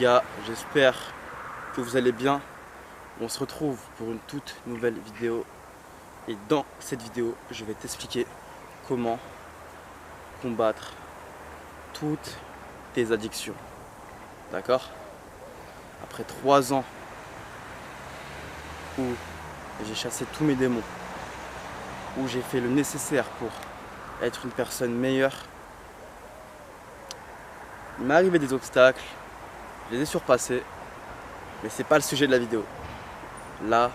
gars, j'espère que vous allez bien. On se retrouve pour une toute nouvelle vidéo. Et dans cette vidéo, je vais t'expliquer comment combattre toutes tes addictions. D'accord? Après 3 ans où j'ai chassé tous mes démons, où j'ai fait le nécessaire pour être une personne meilleure, il m'est arrivé des obstacles, je les ai surpassés, mais c'est pas le sujet de la vidéo. Là,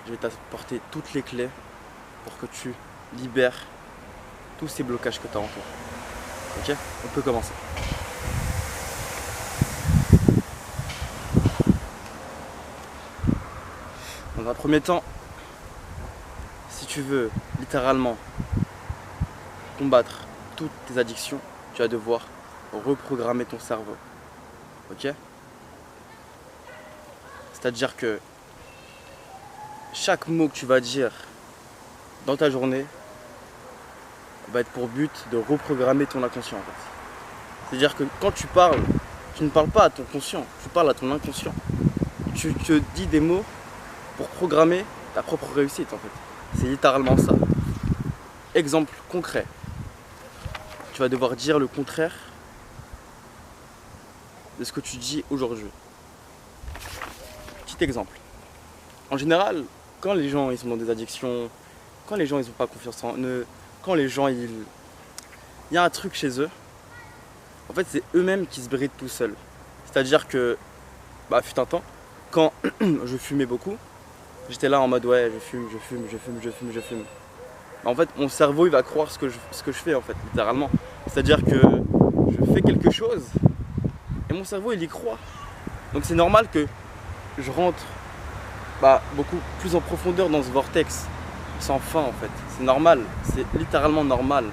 je vais t'apporter toutes les clés pour que tu libères tous ces blocages que tu as en toi. Ok? On peut commencer. Dans un premier temps, si tu veux littéralement combattre toutes tes addictions, tu vas devoir reprogrammer ton cerveau. Ok? C'est-à-dire que chaque mot que tu vas dire dans ta journée va être pour but de reprogrammer ton inconscient en fait. C'est-à-dire que quand tu parles, tu ne parles pas à ton conscient, tu parles à ton inconscient. Tu te dis des mots pour programmer ta propre réussite en fait. C'est littéralement ça. Exemple concret. Tu vas devoir dire le contraire de ce que tu dis aujourd'hui. Petit exemple. En général, quand les gens ils sont dans des addictions, quand les gens ils n'ont pas confiance en eux, quand les gens il y a un truc chez eux, en fait c'est eux-mêmes qui se brident tout seuls. C'est-à-dire que, fut un temps, quand je fumais beaucoup, j'étais là en mode ouais je fume. En fait mon cerveau il va croire ce que je fais en fait, littéralement. C'est-à-dire que je fais quelque chose et mon cerveau il y croit. Donc c'est normal que je rentre beaucoup plus en profondeur dans ce vortex sans fin en fait. C'est normal, c'est littéralement normal.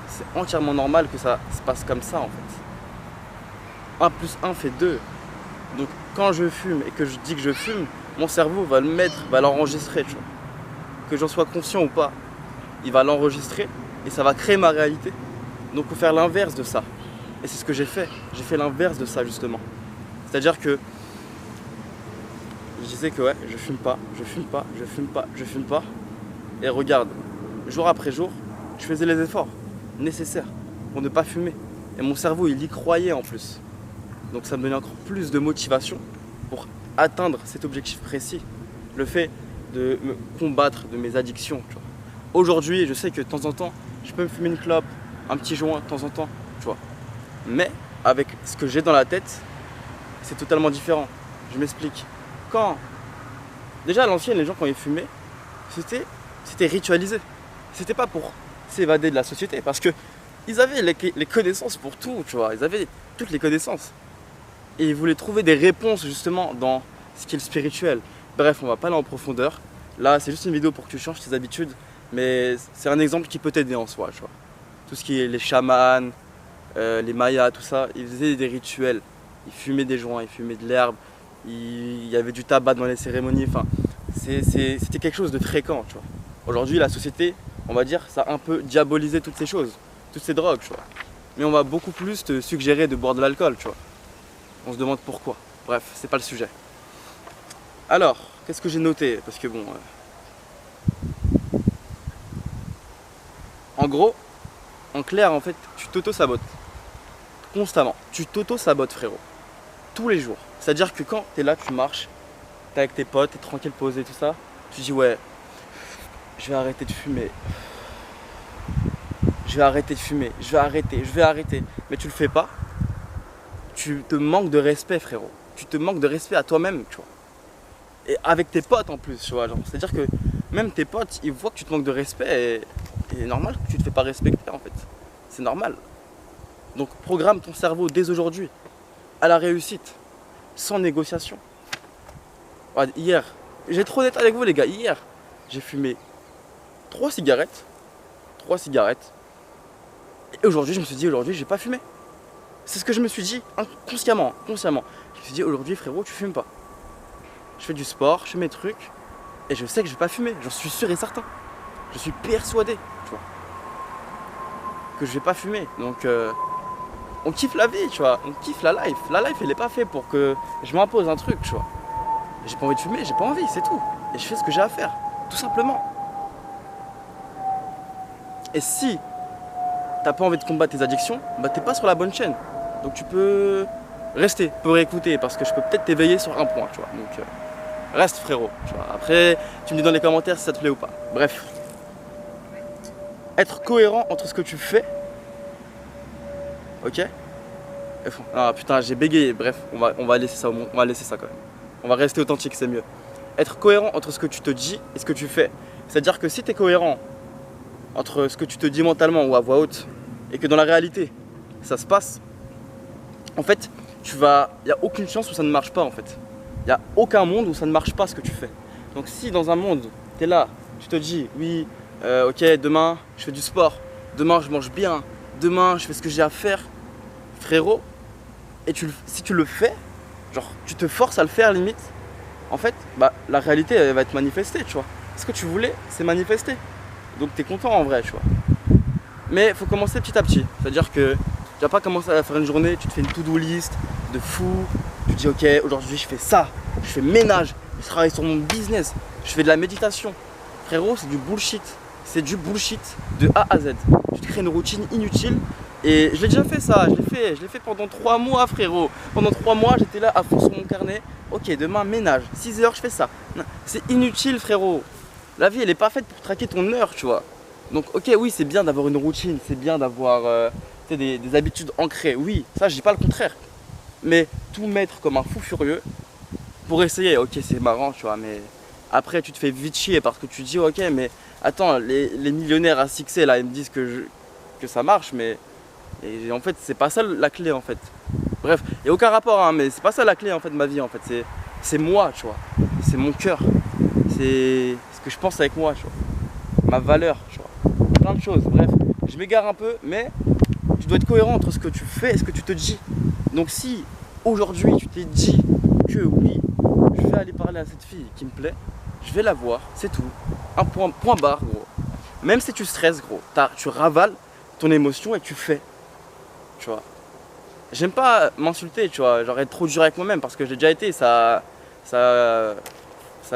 C'est entièrement normal que ça se passe comme ça en fait. 1 plus 1 fait 2. Donc quand je fume et que je dis que je fume, mon cerveau va le mettre, va l'enregistrer, tu vois. Que j'en sois conscient ou pas, il va l'enregistrer et ça va créer ma réalité. Donc il faut faire l'inverse de ça. Et c'est ce que j'ai fait. J'ai fait l'inverse de ça justement. C'est-à-dire que je disais que ouais, je fume pas. Et regarde, jour après jour, je faisais les efforts nécessaires pour ne pas fumer. Et mon cerveau, il y croyait en plus. Donc ça me donnait encore plus de motivation pour atteindre cet objectif précis. Le fait de me combattre de mes addictions. Tu vois. Aujourd'hui, je sais que de temps en temps, je peux me fumer une clope, un petit joint de temps en temps, tu vois. Mais avec ce que j'ai dans la tête, c'est totalement différent. Je m'explique. Déjà à l'ancienne, les gens quand ils fumaient, c'était ritualisé. C'était pas pour s'évader de la société parce que ils avaient les connaissances pour tout, tu vois. Ils avaient toutes les connaissances. Et ils voulaient trouver des réponses justement dans ce qui est le spirituel. Bref, on va pas aller en profondeur. Là, c'est juste une vidéo pour que tu changes tes habitudes. Mais c'est un exemple qui peut t'aider en soi, tu vois. Tout ce qui est les chamans, les mayas, tout ça, ils faisaient des rituels. Ils fumaient des joints, ils fumaient de l'herbe. Il y avait du tabac dans les cérémonies. Enfin, c'était quelque chose de fréquent, tu vois. Aujourd'hui, la société, on va dire, ça a un peu diabolisé toutes ces choses, toutes ces drogues, tu vois. Mais on va beaucoup plus te suggérer de boire de l'alcool, tu vois. On se demande pourquoi. Bref, c'est pas le sujet. Alors, qu'est-ce que j'ai noté? Parce que bon... En gros, en clair, en fait, tu t'auto-sabotes. Constamment. Tu t'auto-sabotes, frérot. Tous les jours. C'est-à-dire que quand t'es là, tu marches, t'es avec tes potes, t'es tranquille, posé, tout ça, tu dis ouais, je vais arrêter de fumer. Je vais arrêter. Mais tu le fais pas. Tu te manques de respect, frérot. Tu te manques de respect à toi-même, tu vois. Et avec tes potes en plus, tu vois. C'est-à-dire que même tes potes, ils voient que tu te manques de respect et c'est normal que tu te fais pas respecter en fait. C'est normal. Donc programme ton cerveau dès aujourd'hui à la réussite, sans négociation. Hier, j'ai trop d'être avec vous les gars. Hier, j'ai fumé 3 cigarettes. Et aujourd'hui, je me suis dit, aujourd'hui, j'ai pas fumé. C'est ce que je me suis dit consciemment. Je me suis dit, aujourd'hui, frérot, tu fumes pas. Je fais du sport, je fais mes trucs. Et je sais que je vais pas fumer. J'en suis sûr et certain. Je suis persuadé, tu vois, que je vais pas fumer. Donc, on kiffe la vie, tu vois, on kiffe la life. La life, elle est pas faite pour que je m'impose un truc, tu vois. J'ai pas envie de fumer, j'ai pas envie, c'est tout. Et je fais ce que j'ai à faire, tout simplement. Et si t'as pas envie de combattre tes addictions, bah t'es pas sur la bonne chaîne. Donc tu peux rester pour réécouter, parce que je peux peut-être t'éveiller sur un point, tu vois. Donc reste frérot, tu vois. Après, tu me dis dans les commentaires si ça te plaît ou pas. Bref. Être cohérent entre ce que tu fais. Ok. Ah putain, j'ai bégayé. Bref, on va laisser ça, on va laisser ça quand même. On va rester authentique, c'est mieux. Être cohérent entre ce que tu te dis et ce que tu fais. C'est-à-dire que si tu es cohérent entre ce que tu te dis mentalement ou à voix haute et que dans la réalité, ça se passe, en fait, il n'y a aucune chance où ça ne marche pas en fait. Il n'y a aucun monde où ça ne marche pas ce que tu fais. Donc si dans un monde, tu es là, tu te dis, oui, ok, demain, je fais du sport, demain, je mange bien, demain, je fais ce que j'ai à faire, frérot, et si tu le fais, genre, tu te forces à le faire limite, en fait, bah, la réalité, elle va être manifestée, tu vois. Ce que tu voulais, c'est manifesté. Donc tu es content en vrai, tu vois. Mais il faut commencer petit à petit. C'est-à-dire que tu vas pas commencer à faire une journée, tu te fais une to-do list de fou. Tu te dis ok, aujourd'hui je fais ça, je fais ménage, je travaille sur mon business, je fais de la méditation. Frérot, c'est du bullshit. C'est du bullshit de A à Z. Tu te crées une routine inutile. Et je l'ai déjà fait ça, je l'ai fait pendant 3 mois frérot. Pendant 3 mois j'étais là à fond sur mon carnet. Ok, demain ménage, 6 heures je fais ça. C'est inutile frérot. La vie elle est pas faite pour traquer ton heure, tu vois. Donc ok, oui c'est bien d'avoir une routine, c'est bien d'avoir des habitudes ancrées. Oui, ça je dis pas le contraire. Mais tout mettre comme un fou furieux pour essayer, ok c'est marrant tu vois, mais après tu te fais vite chier parce que tu dis ok mais attends, les millionnaires à succès là ils me disent que ça marche, mais et en fait c'est pas ça la clé en fait. Bref, il n'y a aucun rapport hein, mais c'est pas ça la clé en fait de ma vie en fait, c'est moi tu vois, c'est mon cœur, c'est ce que je pense avec moi tu vois, ma valeur tu vois, plein de choses, bref, je m'égare un peu mais tu dois être cohérent entre ce que tu fais et ce que tu te dis. Donc si aujourd'hui tu t'es dit que oui, je vais aller parler à cette fille qui me plaît, je vais la voir, c'est tout, un point barre gros. Même si tu stresses gros, tu ravales ton émotion et tu fais, tu vois. J'aime pas m'insulter, tu vois, genre être trop dur avec moi-même parce que j'ai déjà été, ça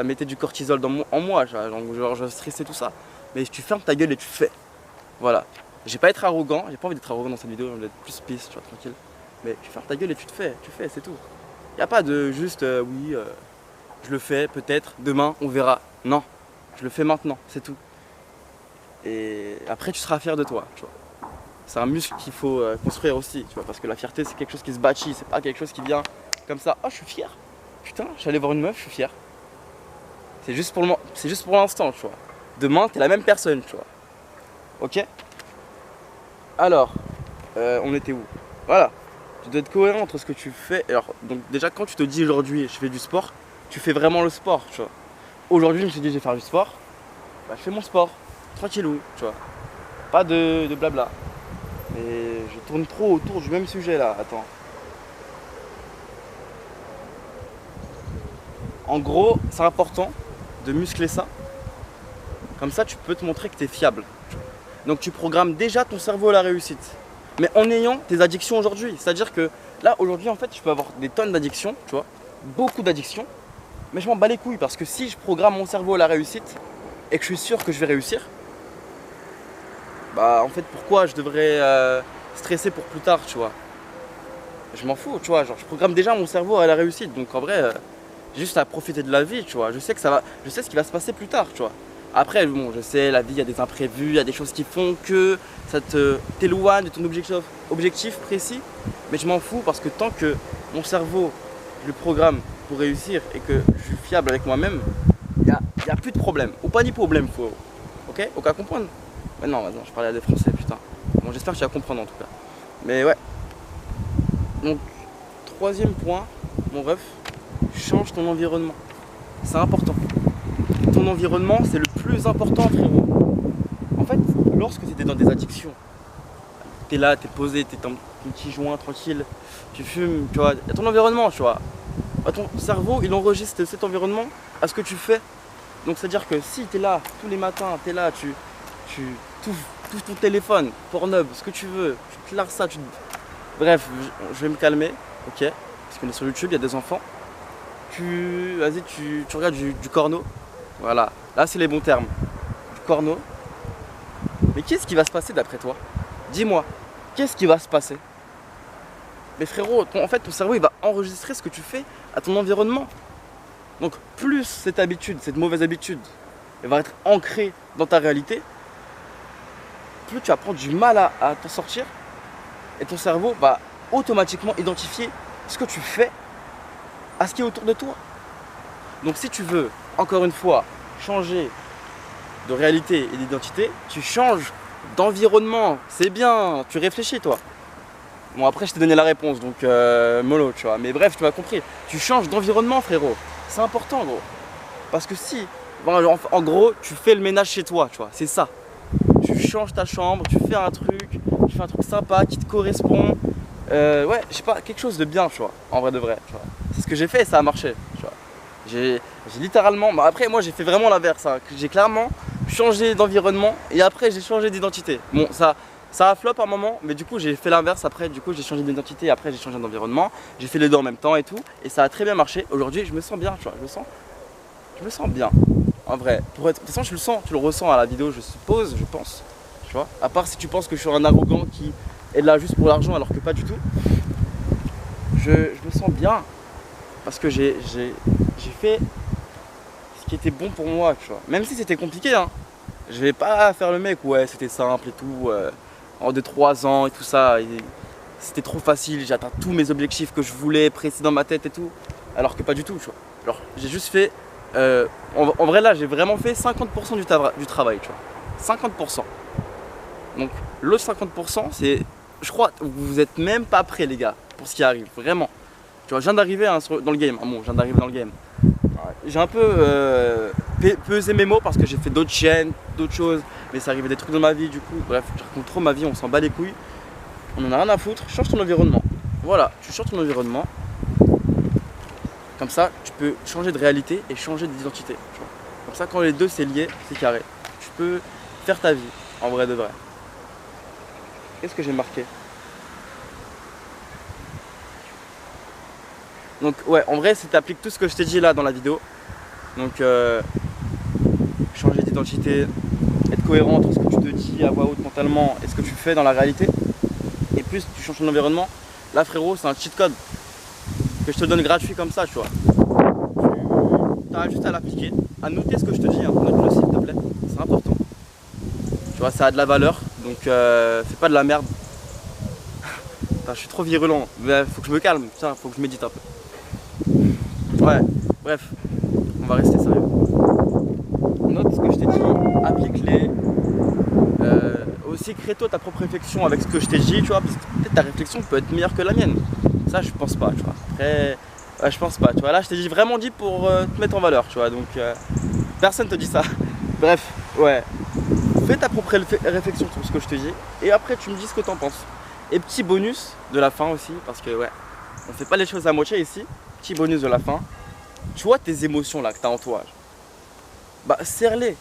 mettait du cortisol en moi, genre je stressais tout ça. Mais tu fermes ta gueule et tu fais, voilà. J'ai pas être arrogant, j'ai pas envie d'être arrogant dans cette vidéo, j'ai envie d'être plus peace, tu vois, tranquille. Mais tu fermes ta gueule et tu fais, c'est tout. Y a pas de juste, oui, je le fais peut-être, demain on verra. Non, je le fais maintenant, c'est tout. Et après tu seras fier de toi, tu vois. C'est un muscle qu'il faut construire aussi, tu vois, parce que la fierté c'est quelque chose qui se bâtit, c'est pas quelque chose qui vient comme ça. Oh je suis fier, putain, je suis allé voir une meuf, je suis fier. C'est juste pour l'instant, tu vois. Demain t'es la même personne, tu vois. Ok. Alors, on était où? Voilà, tu dois être cohérent entre ce que tu fais. Alors, donc déjà quand tu te dis aujourd'hui je fais du sport, tu fais vraiment le sport, tu vois. Aujourd'hui je me suis dit je vais faire du sport, bah, je fais mon sport, tranquillou, tu vois. Pas de blabla. Et je tourne trop autour du même sujet là, attends. En gros, c'est important de muscler ça. Comme ça, tu peux te montrer que tu es fiable. Donc tu programmes déjà ton cerveau à la réussite. Mais en ayant tes addictions aujourd'hui. C'est-à-dire que là, aujourd'hui, en fait, je peux avoir des tonnes d'addictions, tu vois. Beaucoup d'addictions. Mais je m'en bats les couilles parce que si je programme mon cerveau à la réussite et que je suis sûr que je vais réussir, bah en fait, pourquoi je devrais stresser pour plus tard, tu vois. Je m'en fous, tu vois. Genre, je programme déjà mon cerveau à la réussite. Donc en vrai, j'ai juste à profiter de la vie, tu vois. Je sais ce qui va se passer plus tard, tu vois. Après, bon, je sais, la vie, il y a des imprévus, il y a des choses qui font que ça t'éloigne de ton objectif précis. Mais je m'en fous parce que tant que mon cerveau, je le programme pour réussir et que je suis fiable avec moi-même, il n'y a plus de problème. Ou pas ni problème, faut. Ok? Aucun comprendre? Mais non, je parlais à des Français, putain. Bon, j'espère que tu vas comprendre en tout cas. Mais ouais. Donc, troisième point, mon ref, change ton environnement. C'est important. Ton environnement, c'est le plus important, frérot. En fait, lorsque tu es dans des addictions, tu es là, tu es posé, tu es dans ton petit joint tranquille, tu fumes, tu vois, il y a ton environnement, tu vois. Ton cerveau, il enregistre cet environnement à ce que tu fais. Donc, c'est-à-dire que si tu es là tous les matins, tu es là, tu touches ton téléphone, Pornhub, ce que tu veux, tu te largues ça, Bref, je vais me calmer, ok? Parce qu'on est sur YouTube, il y a des enfants. Vas-y, tu regardes du corno. Voilà, là c'est les bons termes. Du corno. Mais qu'est-ce qui va se passer d'après toi? Dis-moi, qu'est-ce qui va se passer? Mais frérot, en fait ton cerveau il va enregistrer ce que tu fais à ton environnement. Donc plus cette habitude, cette mauvaise habitude, elle va être ancrée dans ta réalité, plus tu vas prendre du mal à t'en sortir. Et ton cerveau va automatiquement identifier ce que tu fais à ce qui est autour de toi. Donc si tu veux, encore une fois, changer de réalité et d'identité, tu changes d'environnement. C'est bien, tu réfléchis toi. Bon après je t'ai donné la réponse, donc mollo tu vois. Mais bref, tu m'as compris. Tu changes d'environnement frérot. C'est important gros. Parce que si, en gros, tu fais le ménage chez toi, tu vois. C'est ça. Tu changes ta chambre, tu fais un truc sympa qui te correspond. Ouais, je sais pas, quelque chose de bien, tu vois, en vrai de vrai. C'est ce que j'ai fait et ça a marché, tu vois. J'ai littéralement, bah après moi j'ai fait vraiment l'inverse, hein. J'ai clairement changé d'environnement et après j'ai changé d'identité. Bon, ça a flop un moment, mais du coup j'ai fait l'inverse après, du coup j'ai changé d'identité et après j'ai changé d'environnement. J'ai fait les deux en même temps et tout, et ça a très bien marché. Aujourd'hui je me sens bien, tu vois, je me sens bien. En vrai, de toute façon je le sens, tu le ressens à la vidéo je suppose, je pense. Tu vois, à part si tu penses que je suis un arrogant qui est là juste pour l'argent alors que pas du tout. Je me sens bien parce que j'ai fait ce qui était bon pour moi, tu vois. Même si c'était compliqué, hein. Je vais pas faire le mec, ouais c'était simple et tout, en 2-3 ans et tout ça. C'était trop facile, j'ai atteint tous mes objectifs que je voulais, précis dans ma tête et tout. Alors que pas du tout, tu vois. Alors j'ai juste fait, en vrai là j'ai vraiment fait 50% du travail, tu vois. 50%. Donc l'autre 50% c'est, je crois, vous êtes même pas prêts les gars pour ce qui arrive, vraiment. Tu vois, je viens d'arriver hein, dans le game, bon je viens d'arriver dans le game. J'ai un peu pesé mes mots parce que j'ai fait d'autres chaînes, d'autres choses, mais ça arrivait des trucs dans ma vie du coup, bref, je raconte trop ma vie, on s'en bat les couilles. On en a rien à foutre, change ton environnement. Voilà, tu changes ton environnement. Comme ça, tu peux changer de réalité et changer d'identité. Comme ça, quand les deux c'est lié, c'est carré. Tu peux faire ta vie, en vrai de vrai. Qu'est-ce que j'ai marqué? Donc ouais, en vrai, c'est t'appliques tout ce que je t'ai dit là dans la vidéo. Donc changer d'identité, être cohérent entre ce que tu te dis à voix haute mentalement et ce que tu fais dans la réalité. Et plus tu changes ton environnement, là frérot, c'est un cheat code que je te donne gratuit comme ça, tu vois. Tu as juste à l'appliquer, à noter ce que je te dis, hein. Note-le s'il te plaît, c'est important. Tu vois, ça a de la valeur, donc fais pas de la merde. Putain, je suis trop virulent, mais faut que je me calme, tiens, faut que je médite un peu. Ouais, bref, on va rester sérieux. Note ce que je t'ai dit, applique-les. Aussi crée-toi ta propre réflexion avec ce que je t'ai dit, tu vois, parce que peut-être ta réflexion peut être meilleure que la mienne. Ça, je pense pas, tu vois. Après, ouais, je pense pas, tu vois. Là, je t'ai vraiment dit pour te mettre en valeur, tu vois. Donc, personne te dit ça. Bref, ouais. Fais ta propre réflexion sur ce que je te dis et après, tu me dis ce que t'en penses. Et petit bonus de la fin aussi, parce que, ouais, on fait pas les choses à moitié ici. Petit bonus de la fin. Tu vois tes émotions là que t'as en toi. Bah, serre-les.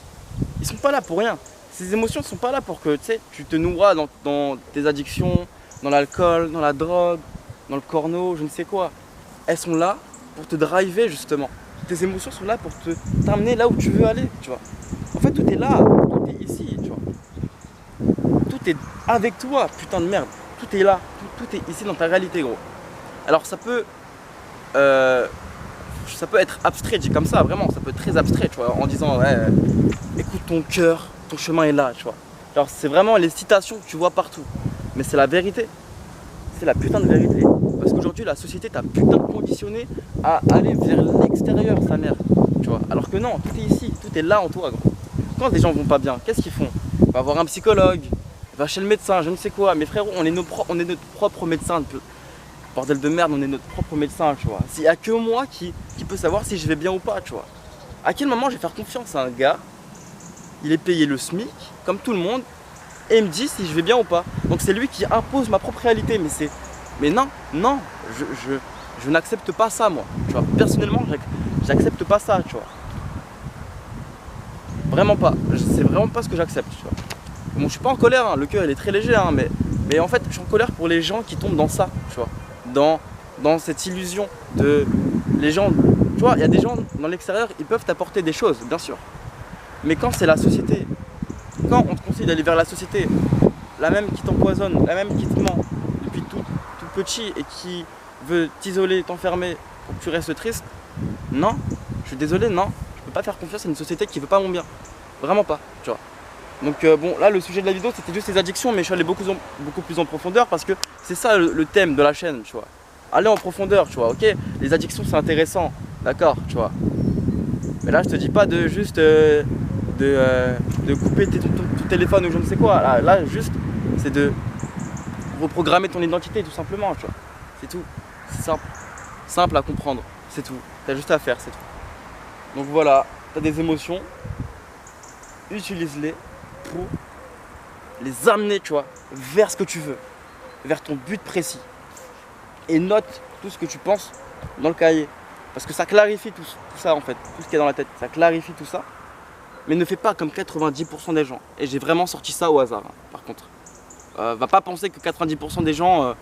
Ils sont pas là pour rien. Ces émotions ne sont pas là pour que tu te noieras dans tes addictions, dans l'alcool, dans la drogue, dans le corno, je ne sais quoi. Elles sont là pour te driver justement. Tes émotions sont là pour t'amener là où tu veux aller, tu vois. En fait, tout est là, tout est ici, tu vois. Tout est avec toi, putain de merde. Tout est là, tout est ici dans ta réalité, gros. Alors ça peut être abstrait, dit comme ça, vraiment, ça peut être très abstrait, tu vois, en disant, ouais, écoute ton cœur, ton chemin est là, tu vois. Alors c'est vraiment les citations que tu vois partout, mais c'est la vérité, c'est la putain de vérité. Parce qu'aujourd'hui la société t'a putain de conditionné à aller vers l'extérieur, sa mère, tu vois. Alors que non, tout est ici, tout est là en toi, gros. Quand des gens vont pas bien, qu'est-ce qu'ils font? Va voir un psychologue, va chez le médecin, je ne sais quoi. Mais frérot, on est notre propre médecin. Bordel de merde, on est notre propre médecin, tu vois. S'il n'y a que moi qui peut savoir si je vais bien ou pas, tu vois. À quel moment je vais faire confiance à un gars? Il est payé le SMIC, comme tout le monde, et il me dit si je vais bien ou pas. Donc c'est lui qui impose ma propre réalité. Mais non, je n'accepte pas ça, moi. Tu vois, personnellement, j'accepte pas ça, tu vois. Vraiment pas. C'est vraiment pas ce que j'accepte, tu vois. Bon, je suis pas en colère, hein. Le cœur il est très léger, hein, mais Mais en fait, je suis en colère pour les gens qui tombent dans ça, tu vois. Dans cette illusion de... Les gens, tu vois, il y a des gens dans l'extérieur, ils peuvent t'apporter des choses, bien sûr. Mais quand c'est la société, quand on te conseille d'aller vers la société, la même qui t'empoisonne, la même qui te ment depuis tout petit et qui veut t'isoler, t'enfermer pour que tu restes triste, non, je suis désolé, non, je peux pas faire confiance à une société qui veut pas mon bien. Vraiment pas, tu vois. Donc bon, là le sujet de la vidéo c'était juste les addictions, mais je suis allé beaucoup plus en profondeur parce que c'est ça le thème de la chaîne, tu vois. Aller en profondeur, tu vois, ok, les addictions c'est intéressant, d'accord, tu vois. Mais là je te dis pas de juste de couper ton téléphone ou je ne sais quoi, là juste c'est de reprogrammer ton identité tout simplement, tu vois. C'est tout, c'est simple, simple à comprendre, c'est tout, t'as juste à faire, c'est tout. Donc voilà, t'as des émotions, utilise-les pour les amener, tu vois, vers ce que tu veux, vers ton but précis. Et note tout ce que tu penses dans le cahier. Parce que ça clarifie tout ça en fait, tout ce qui est dans la tête. Ça clarifie tout ça. Mais ne fais pas comme 90% des gens. Et j'ai vraiment sorti ça au hasard, hein, par contre. Va pas penser que 90% des gens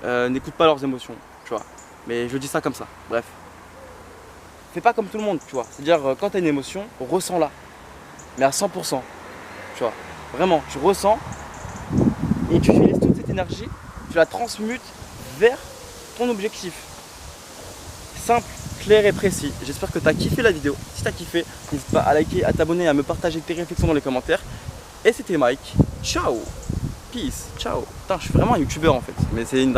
n'écoutent pas leurs émotions, tu vois. Mais je dis ça comme ça, bref. Fais pas comme tout le monde, tu vois. C'est-à-dire, quand tu as une émotion, ressens-la. Mais à 100%, tu vois. Vraiment, tu ressens et tu utilises toute cette énergie, tu la transmutes vers ton objectif. Simple, clair et précis. J'espère que tu as kiffé la vidéo. Si tu as kiffé, n'hésite pas à liker, à t'abonner, à me partager tes réflexions dans les commentaires. Et c'était Mike. Ciao. Peace. Ciao. Putain, je suis vraiment un youtubeur en fait. Mais c'est une...